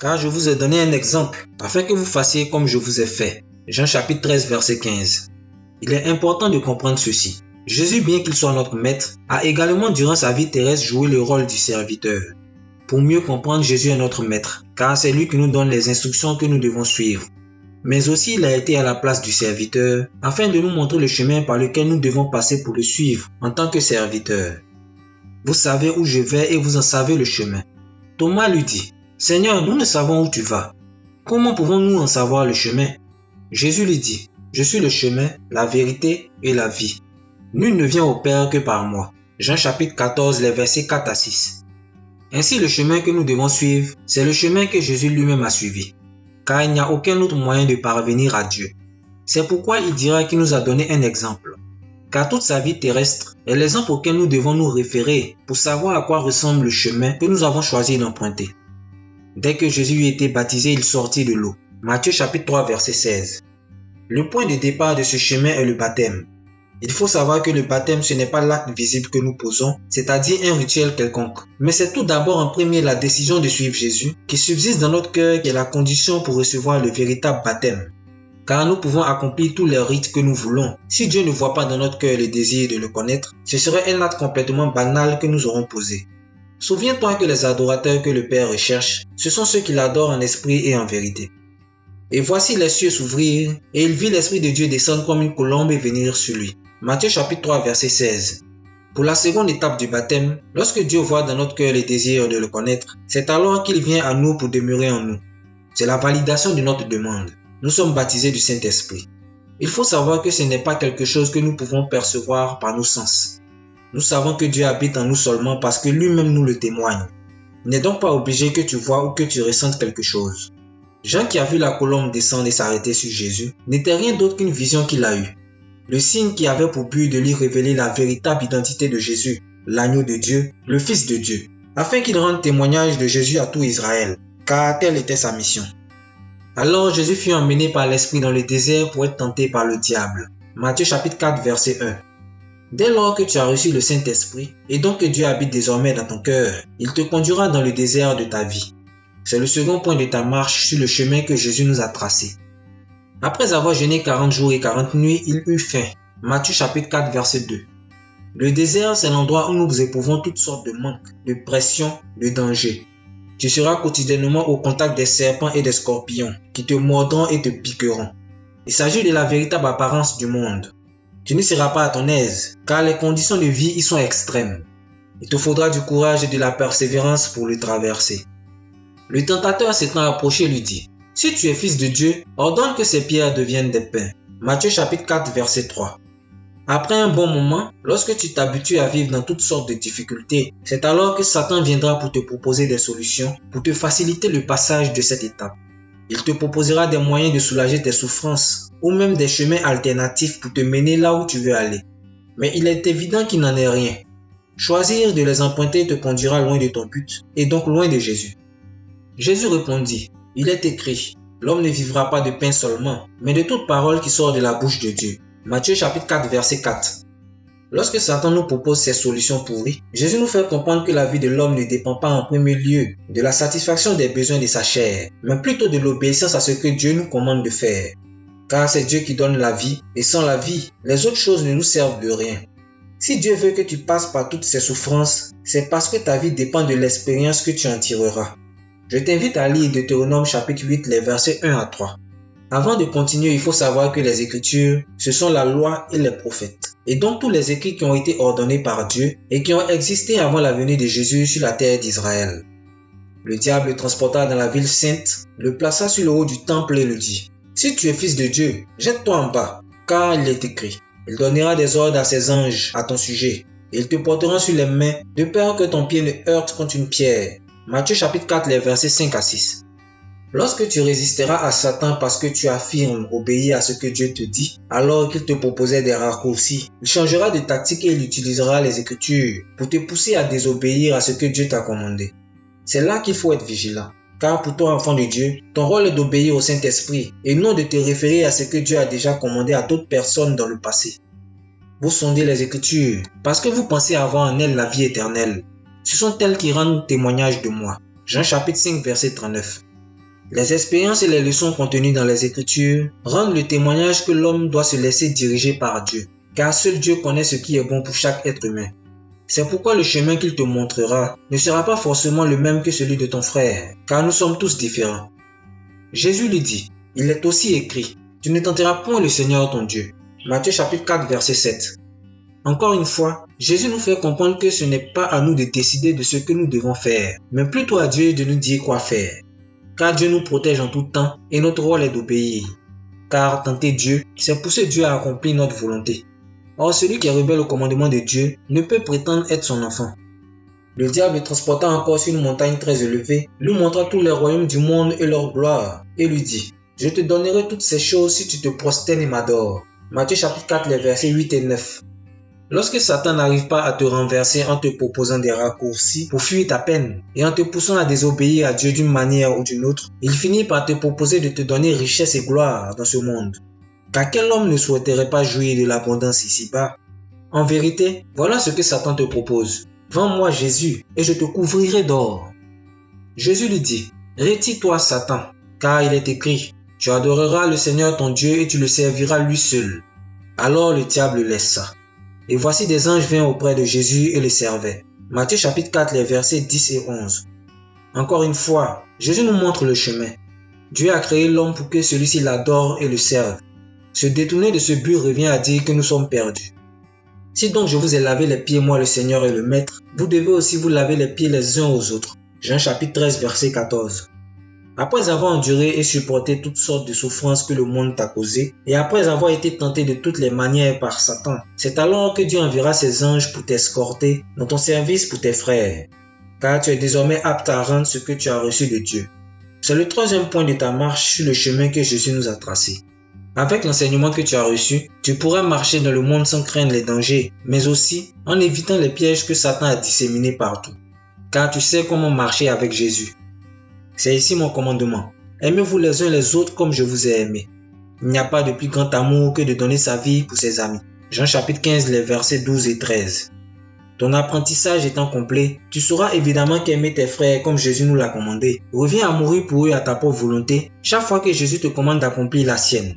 car je vous ai donné un exemple, afin que vous fassiez comme je vous ai fait. Jean chapitre 13, verset 15. Il est important de comprendre ceci. Jésus, bien qu'il soit notre maître, a également durant sa vie terrestre joué le rôle du serviteur. Pour mieux comprendre, Jésus est notre maître, car c'est lui qui nous donne les instructions que nous devons suivre. Mais aussi il a été à la place du serviteur, afin de nous montrer le chemin par lequel nous devons passer pour le suivre en tant que serviteur. Vous savez où je vais et vous en savez le chemin. Thomas lui dit, « Seigneur, nous ne savons où tu vas. Comment pouvons-nous en savoir le chemin ?» Jésus lui dit, « Je suis le chemin, la vérité et la vie. Nul ne vient au Père que par moi. » Jean chapitre 14, les versets 4 à 6. Ainsi, le chemin que nous devons suivre, c'est le chemin que Jésus lui-même a suivi, car il n'y a aucun autre moyen de parvenir à Dieu. C'est pourquoi il dira qu'il nous a donné un exemple. Car toute sa vie terrestre est l'exemple auquel nous devons nous référer pour savoir à quoi ressemble le chemin que nous avons choisi d'emprunter. Dès que Jésus eut été baptisé, il sortit de l'eau. Matthieu chapitre 3, verset 16. Le point de départ de ce chemin est le baptême. Il faut savoir que le baptême, ce n'est pas l'acte visible que nous posons, c'est-à-dire un rituel quelconque. Mais c'est tout d'abord en premier la décision de suivre Jésus qui subsiste dans notre cœur qui est la condition pour recevoir le véritable baptême. Car nous pouvons accomplir tous les rites que nous voulons. Si Dieu ne voit pas dans notre cœur le désir de le connaître, ce serait un acte complètement banal que nous aurons posé. Souviens-toi que les adorateurs que le Père recherche, ce sont ceux qui l'adorent en esprit et en vérité. Et voici les cieux s'ouvrir, et il vit l'Esprit de Dieu descendre comme une colombe et venir sur lui. Matthieu chapitre 3, verset 16. Pour la seconde étape du baptême, lorsque Dieu voit dans notre cœur le désir de le connaître, c'est alors qu'il vient à nous pour demeurer en nous. C'est la validation de notre demande. Nous sommes baptisés du Saint-Esprit. Il faut savoir que ce n'est pas quelque chose que nous pouvons percevoir par nos sens. Nous savons que Dieu habite en nous seulement parce que lui-même nous le témoigne. Il n'est donc pas obligé que tu vois ou que tu ressentes quelque chose. Jean qui a vu la colombe descendre et s'arrêter sur Jésus n'était rien d'autre qu'une vision qu'il a eue. Le signe qui avait pour but de lui révéler la véritable identité de Jésus, l'agneau de Dieu, le Fils de Dieu, afin qu'il rende témoignage de Jésus à tout Israël, car telle était sa mission. Alors Jésus fut emmené par l'Esprit dans le désert pour être tenté par le diable. Matthieu chapitre 4, verset 1. Dès lors que tu as reçu le Saint-Esprit, et donc que Dieu habite désormais dans ton cœur, il te conduira dans le désert de ta vie. C'est le second point de ta marche sur le chemin que Jésus nous a tracé. Après avoir jeûné 40 jours et 40 nuits, il eut faim. Matthieu chapitre 4, verset 2. Le désert, c'est l'endroit où nous éprouvons toutes sortes de manques, de pression, de dangers. Tu seras quotidiennement au contact des serpents et des scorpions qui te mordront et te piqueront. Il s'agit de la véritable apparence du monde. Tu ne seras pas à ton aise, car les conditions de vie y sont extrêmes. Il te faudra du courage et de la persévérance pour le traverser. Le tentateur s'étant approché lui dit, « Si tu es fils de Dieu, ordonne que ces pierres deviennent des pains. » Matthieu chapitre 4, verset 3. Après un bon moment, lorsque tu t'habitues à vivre dans toutes sortes de difficultés, c'est alors que Satan viendra pour te proposer des solutions, pour te faciliter le passage de cette étape. Il te proposera des moyens de soulager tes souffrances, ou même des chemins alternatifs pour te mener là où tu veux aller. Mais il est évident qu'il n'en est rien. Choisir de les emprunter te conduira loin de ton but, et donc loin de Jésus. Jésus répondit, « Il est écrit, l'homme ne vivra pas de pain seulement, mais de toute parole qui sort de la bouche de Dieu. » Matthieu chapitre 4, verset 4. Lorsque Satan nous propose ces solutions pourries, Jésus nous fait comprendre que la vie de l'homme ne dépend pas en premier lieu de la satisfaction des besoins de sa chair, mais plutôt de l'obéissance à ce que Dieu nous commande de faire. Car c'est Dieu qui donne la vie, et sans la vie, les autres choses ne nous servent de rien. Si Dieu veut que tu passes par toutes ces souffrances, c'est parce que ta vie dépend de l'expérience que tu en tireras. Je t'invite à lire Deutéronome chapitre 8, les versets 1 à 3. Avant de continuer, il faut savoir que les Écritures, ce sont la loi et les prophètes. Et donc tous les écrits qui ont été ordonnés par Dieu et qui ont existé avant la venue de Jésus sur la terre d'Israël. Le diable le transporta dans la ville sainte, le plaça sur le haut du temple et le dit, « Si tu es fils de Dieu, jette-toi en bas, car il est écrit, il donnera des ordres à ses anges à ton sujet, et ils te porteront sur les mains, de peur que ton pied ne heurte contre une pierre. » Matthieu chapitre 4, les versets 5 à 6. Lorsque tu résisteras à Satan parce que tu affirmes obéir à ce que Dieu te dit, alors qu'il te proposait des raccourcis, il changera de tactique et il utilisera les Écritures pour te pousser à désobéir à ce que Dieu t'a commandé. C'est là qu'il faut être vigilant, car pour toi, enfant de Dieu, ton rôle est d'obéir au Saint-Esprit et non de te référer à ce que Dieu a déjà commandé à d'autres personnes dans le passé. Vous sondez les Écritures parce que vous pensez avoir en elles la vie éternelle. Ce sont elles qui rendent témoignage de moi. Jean chapitre 5, verset 39. Les expériences et les leçons contenues dans les Écritures rendent le témoignage que l'homme doit se laisser diriger par Dieu, car seul Dieu connaît ce qui est bon pour chaque être humain. C'est pourquoi le chemin qu'il te montrera ne sera pas forcément le même que celui de ton frère, car nous sommes tous différents. Jésus lui dit, il est aussi écrit, tu ne tenteras point le Seigneur ton Dieu. Matthieu chapitre 4 verset 7. Encore une fois, Jésus nous fait comprendre que ce n'est pas à nous de décider de ce que nous devons faire, mais plutôt à Dieu de nous dire quoi faire. Car Dieu nous protège en tout temps et notre rôle est d'obéir. Car tenter Dieu, c'est pousser Dieu à accomplir notre volonté. Or, celui qui est rebelle au commandement de Dieu ne peut prétendre être son enfant. Le diable le transporta encore sur une montagne très élevée, lui montra tous les royaumes du monde et leur gloire, et lui dit, je te donnerai toutes ces choses si tu te prosternes et m'adores. Matthieu chapitre 4, les versets 8 et 9. Lorsque Satan n'arrive pas à te renverser en te proposant des raccourcis pour fuir ta peine et en te poussant à désobéir à Dieu d'une manière ou d'une autre, il finit par te proposer de te donner richesse et gloire dans ce monde. Car quel homme ne souhaiterait pas jouir de l'abondance ici-bas? En vérité, voilà ce que Satan te propose. Vends-moi Jésus et je te couvrirai d'or. Jésus lui dit, retire-toi Satan, car il est écrit, tu adoreras le Seigneur ton Dieu et tu le serviras lui seul. Alors le diable le laissa. Et voici des anges vinrent auprès de Jésus et le servaient. Matthieu chapitre 4, les versets 10 et 11. Encore une fois, Jésus nous montre le chemin. Dieu a créé l'homme pour que celui-ci l'adore et le serve. Se détourner de ce but revient à dire que nous sommes perdus. Si donc je vous ai lavé les pieds, moi le Seigneur et le Maître, vous devez aussi vous laver les pieds les uns aux autres. Jean chapitre 13, verset 14. Après avoir enduré et supporté toutes sortes de souffrances que le monde t'a causées, et après avoir été tenté de toutes les manières par Satan, c'est alors que Dieu enverra ses anges pour t'escorter dans ton service pour tes frères, car tu es désormais apte à rendre ce que tu as reçu de Dieu. C'est le troisième point de ta marche sur le chemin que Jésus nous a tracé. Avec l'enseignement que tu as reçu, tu pourras marcher dans le monde sans craindre les dangers, mais aussi en évitant les pièges que Satan a disséminés partout, car tu sais comment marcher avec Jésus. C'est ici mon commandement. Aimez-vous les uns les autres comme je vous ai aimé. Il n'y a pas de plus grand amour que de donner sa vie pour ses amis. Jean chapitre 15, les versets 12 et 13. Ton apprentissage étant complet, tu sauras évidemment qu'aimer tes frères comme Jésus nous l'a commandé. Reviens à mourir pour eux à ta propre volonté chaque fois que Jésus te commande d'accomplir la sienne.